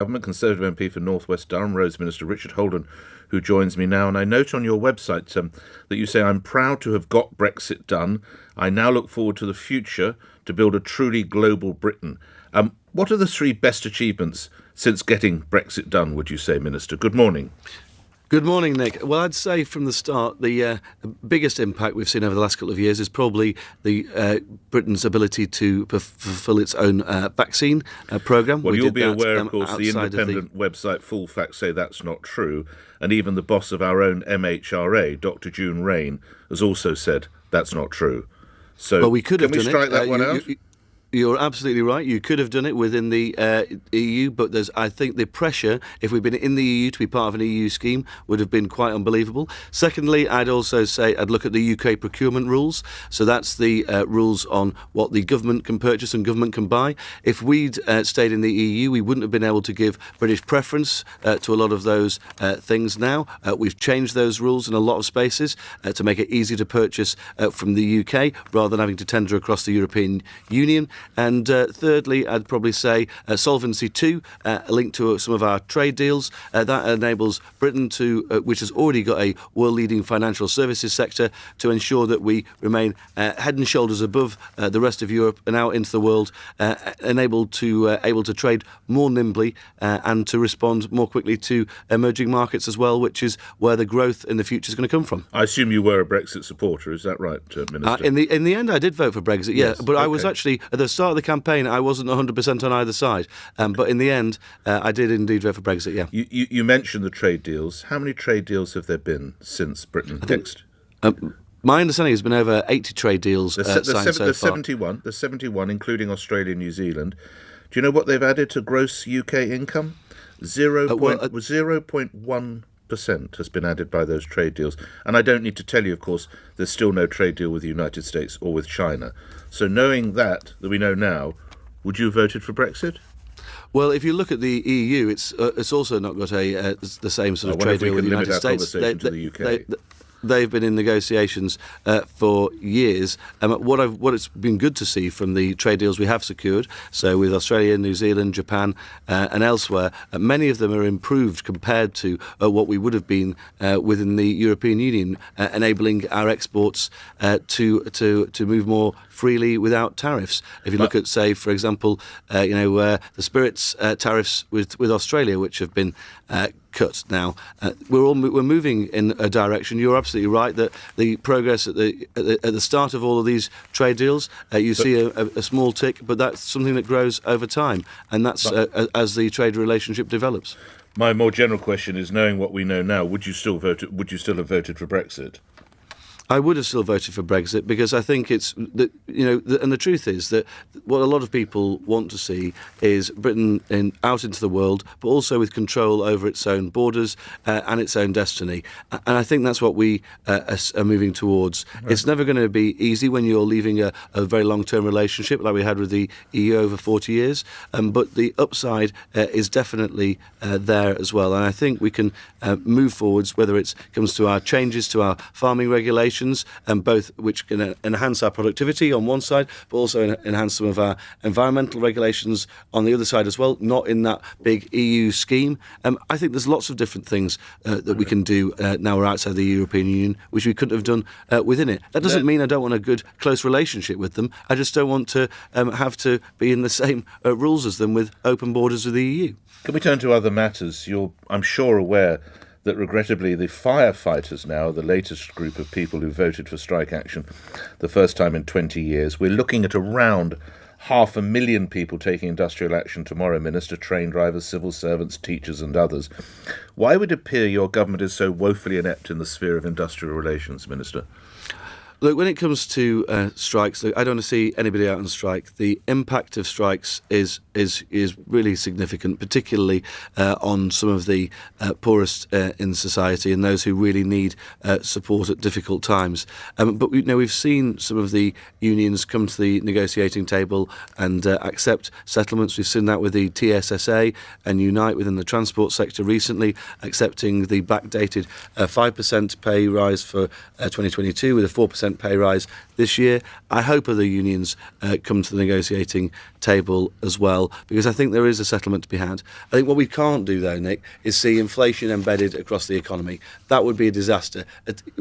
Government Conservative MP for North West Durham, Roads Minister Richard Holden, who joins me now. And I note on your website that you say, "I'm proud to have got Brexit done. I now look forward to the future to build a truly global Britain." What are the three best achievements since getting Brexit done, would you say, Minister? Good morning. Good morning, Nick. Well, I'd say from the start, the biggest impact we've seen over the last couple of years is probably the Britain's ability to fulfil its own vaccine programme. Well, you'll be aware, of course, the independent website Full Facts say that's not true, and even the boss of our own MHRA, Dr. June Rain, has also said that's not true. So, well, we could have can we done strike that one out? You're absolutely right. You could have done it within the EU, but I think the pressure, if we'd been in the EU to be part of an EU scheme, would have been quite unbelievable. Secondly, I'd also say I'd look at the UK procurement rules. So that's the rules on what the government can purchase and government can buy. If we'd stayed in the EU, we wouldn't have been able to give British preference to a lot of those things now. We've changed those rules in a lot of spaces to make it easy to purchase from the UK rather than having to tender across the European Union. And thirdly, I'd probably say Solvency II, linked to some of our trade deals. That enables Britain to, which has already got a world-leading financial services sector, to ensure that we remain head and shoulders above the rest of Europe and out into the world, able to trade more nimbly and to respond more quickly to emerging markets as well, which is where the growth in the future is going to come from. I assume you were a Brexit supporter, is that right, Minister? In the end, I did vote for Brexit, yeah, yes, but okay. I was actually at the start of the campaign, I wasn't 100% on either side. But in the end, I did indeed vote for Brexit, yeah. You mentioned the trade deals. How many trade deals have there been since Britain fixed? My understanding has been over 80 trade deals signed so far. There's 71. There's 71, including Australia and New Zealand. Do you know what they've added to gross UK income? 0.1% has been added by those trade deals. And I don't need to tell you, of course, there's still no trade deal with the United States or with China. So knowing that we know now, would you have voted for Brexit? Well, if you look at the EU, it's also not got the same sort of trade deal with the United States. To the UK. They've been in negotiations for years. What it's been good to see from the trade deals we have secured, so with Australia, New Zealand, Japan and elsewhere, many of them are improved compared to what we would have been within the European Union, enabling our exports to move more freely without tariffs. If you look at, say, for example, the spirits tariffs with Australia, which have been cut now, we're moving in a direction. You're absolutely right that the progress at the start of all of these trade deals, you see a small tick, but that's something that grows over time, and that's as the trade relationship develops. My more general question is, knowing what we know now, would you still have voted for Brexit? I would have still voted for Brexit because I think it's and the truth is that what a lot of people want to see is Britain out into the world, but also with control over its own borders and its own destiny. And I think that's what we are moving towards. Right. It's never going to be easy when you're leaving a very long-term relationship like we had with the EU over 40 years, but the upside is definitely there as well. And I think we can move forwards, whether it comes to our changes to our farming regulations, and both which can enhance our productivity on one side, but also enhance some of our environmental regulations on the other side as well, not in that big EU scheme. I think there's lots of different things that we can do now we're outside the European Union, which we couldn't have done within it. That doesn't mean I don't want a good, close relationship with them. I just don't want to have to be in the same rules as them with open borders with the EU. Can we turn to other matters? You're, I'm sure, aware that regrettably the firefighters now, the latest group of people who voted for strike action the first time in 20 years, we're looking at around 500,000 people taking industrial action tomorrow, Minister, train drivers, civil servants, teachers and others. Why would it appear your government is so woefully inept in the sphere of industrial relations, Minister? Look, when it comes to strikes, I don't want to see anybody out on strike. The impact of strikes is really significant, particularly on some of the poorest in society and those who really need support at difficult times. But we've seen some of the unions come to the negotiating table and accept settlements. We've seen that with the TSSA and Unite within the transport sector recently, accepting the backdated 5% pay rise for 2022 with a 4% 10% pay rise this year. I hope other unions come to the negotiating table as well, because I think there is a settlement to be had. I think what we can't do, though, Nick, is see inflation embedded across the economy. That would be a disaster.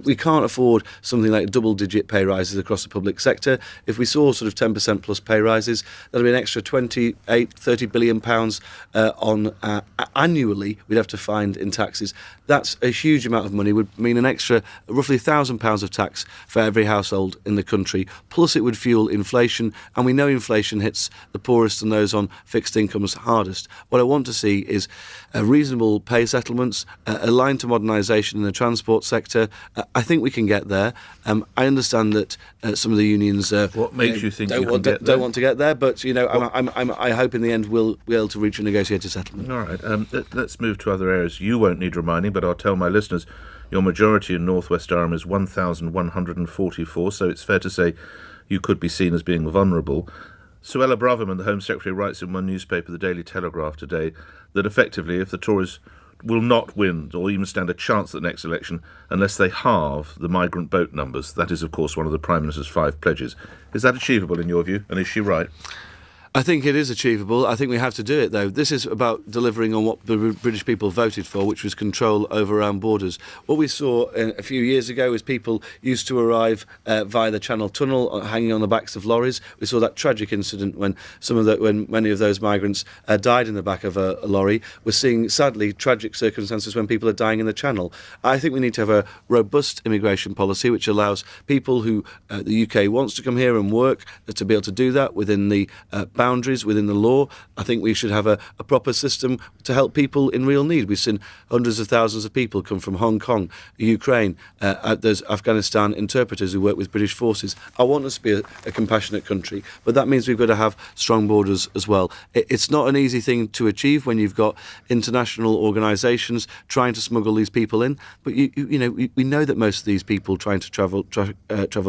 We can't afford something like double-digit pay rises across the public sector. If we saw sort of 10% plus pay rises, that'd be an extra 30 billion pounds annually we'd have to find in taxes. That's a huge amount of money, would mean an extra roughly £1,000 of tax for every household in the country. Plus it would fuel inflation, and we know inflation hits the poorest and those on fixed incomes hardest. What I want to see is reasonable pay settlements, aligned to modernisation in the transport sector. I think we can get there. I understand that some of the unions what makes you think don't want to get there, but I hope in the end we'll be able to reach a negotiated settlement. All right, let's move to other areas. You won't need reminding, but I'll tell my listeners, your majority in North West Durham is 1,144, so it's fair to say you could be seen as being vulnerable. Suella Braverman, the Home Secretary, writes in one newspaper, the Daily Telegraph today, that effectively if the Tories will not win or even stand a chance at the next election unless they halve the migrant boat numbers. That is, of course, one of the Prime Minister's 5 pledges. Is that achievable in your view, and is she right? I think it is achievable. I think we have to do it, though. This is about delivering on what the British people voted for, which was control over our borders. What we saw a few years ago is people used to arrive via the Channel Tunnel, hanging on the backs of lorries. We saw that tragic incident when many of those migrants died in the back of a lorry. We're seeing, sadly, tragic circumstances when people are dying in the Channel. I think we need to have a robust immigration policy which allows people who the UK wants to come here and work to be able to do that within the boundaries, within the law. I think we should have a proper system to help people in real need. We've seen hundreds of thousands of people come from Hong Kong, Ukraine, there's Afghanistan interpreters who work with British forces. I want us to be a compassionate country, but that means we've got to have strong borders as well. It's not an easy thing to achieve when you've got international organisations trying to smuggle these people in, but we know that most of these people trying to travel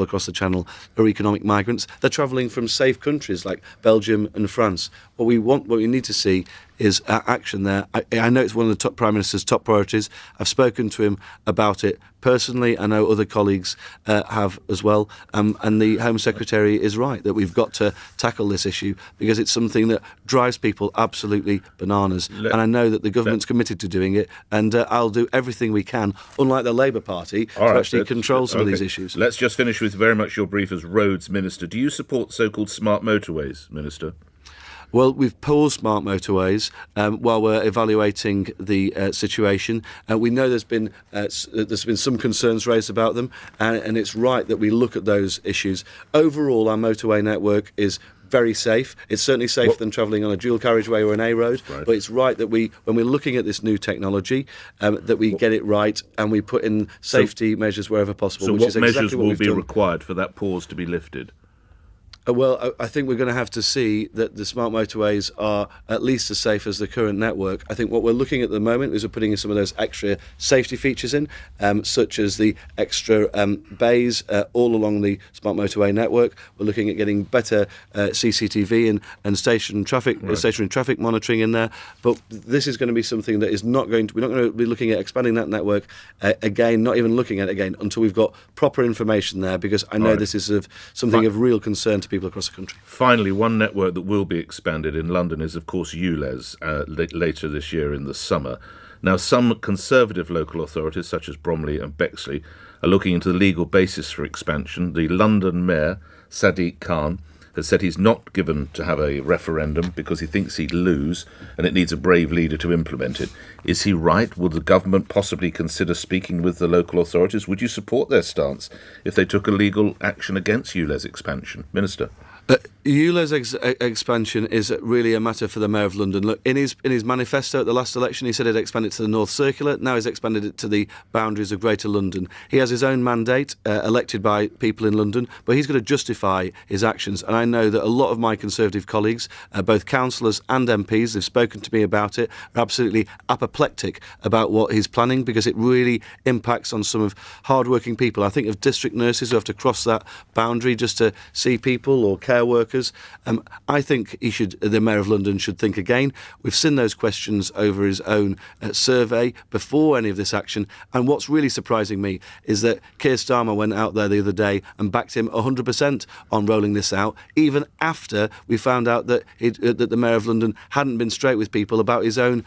across the Channel are economic migrants. They're travelling from safe countries like Belgium and France. What we need to see is action there. I know it's one of the Prime Minister's top priorities. I've spoken to him about it personally. I know other colleagues have as well. And the Home Secretary is right that we've got to tackle this issue because it's something that drives people absolutely bananas. And I know that the government's committed to doing it. And I'll do everything we can, unlike the Labour Party, to actually control some of these issues. Let's just finish with very much your brief as Roads Minister. Do you support so-called smart motorways, Minister? Well, we've paused smart motorways while we're evaluating the situation. We know there's been some concerns raised about them, and it's right that we look at those issues. Overall, our motorway network is very safe. It's certainly safer than travelling on a dual carriageway or an A road. Right. But it's right that when we're looking at this new technology, that we get it right and we put in safety measures wherever possible. So which what is exactly measures will be required for that pause to be lifted? Well, I think we're going to have to see that the smart motorways are at least as safe as the current network. I think what we're looking at the moment is we're putting in some of those extra safety features in, such as the extra bays all along the smart motorway network. We're looking at getting better CCTV and stationary traffic monitoring in there. But this is going to be something that we're not going to be looking at expanding that network again, not even looking at it again, until we've got proper information there, because I know this is something of real concern to people across the country. Finally, one network that will be expanded in London is, of course, ULEZ later this year in the summer. Now, some Conservative local authorities, such as Bromley and Bexley, are looking into the legal basis for expansion. The London Mayor, Sadiq Khan, has said he's not given to have a referendum because he thinks he'd lose and it needs a brave leader to implement it. Is he right? Would the government possibly consider speaking with the local authorities? Would you support their stance if they took a legal action against ULEZ expansion? Minister? ULEZ expansion is really a matter for the Mayor of London. Look, in his manifesto at the last election, he said he'd expand it to the North Circular. Now he's expanded it to the boundaries of Greater London. He has his own mandate, elected by people in London, but he's got to justify his actions. And I know that a lot of my Conservative colleagues, both councillors and MPs, have spoken to me about it, are absolutely apoplectic about what he's planning because it really impacts on some of hard-working people. I think of district nurses who have to cross that boundary just to see people, or care repair workers. I think the Mayor of London should think again. We've seen those questions over his own survey before any of this action. And what's really surprising me is that Keir Starmer went out there the other day and backed him 100% on rolling this out, even after we found out that that the Mayor of London hadn't been straight with people about his own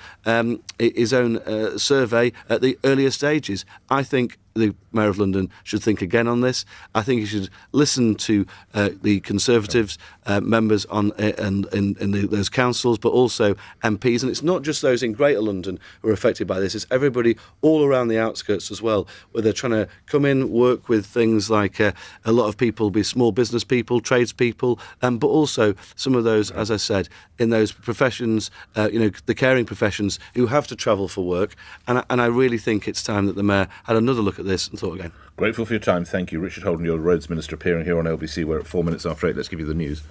survey at the earlier stages. I think the Mayor of London should think again on this. I think he should listen to the Conservatives members in those councils, but also MPs. And it's not just those in Greater London who are affected by this. It's everybody all around the outskirts as well, where they're trying to come in, work with things like a lot of people, be small business people, tradespeople, but also some of those, as I said, in those professions, the caring professions who have to travel for work. And I really think it's time that the Mayor had another look at this and thought again. Grateful for your time. Thank you. Richard Holden, your Roads Minister, appearing here on LBC. We're at 4 minutes after 8. Let's give you the news.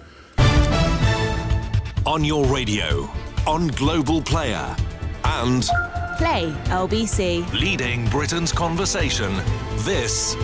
On your radio, on Global Player, and Play LBC. leading Britain's conversation. This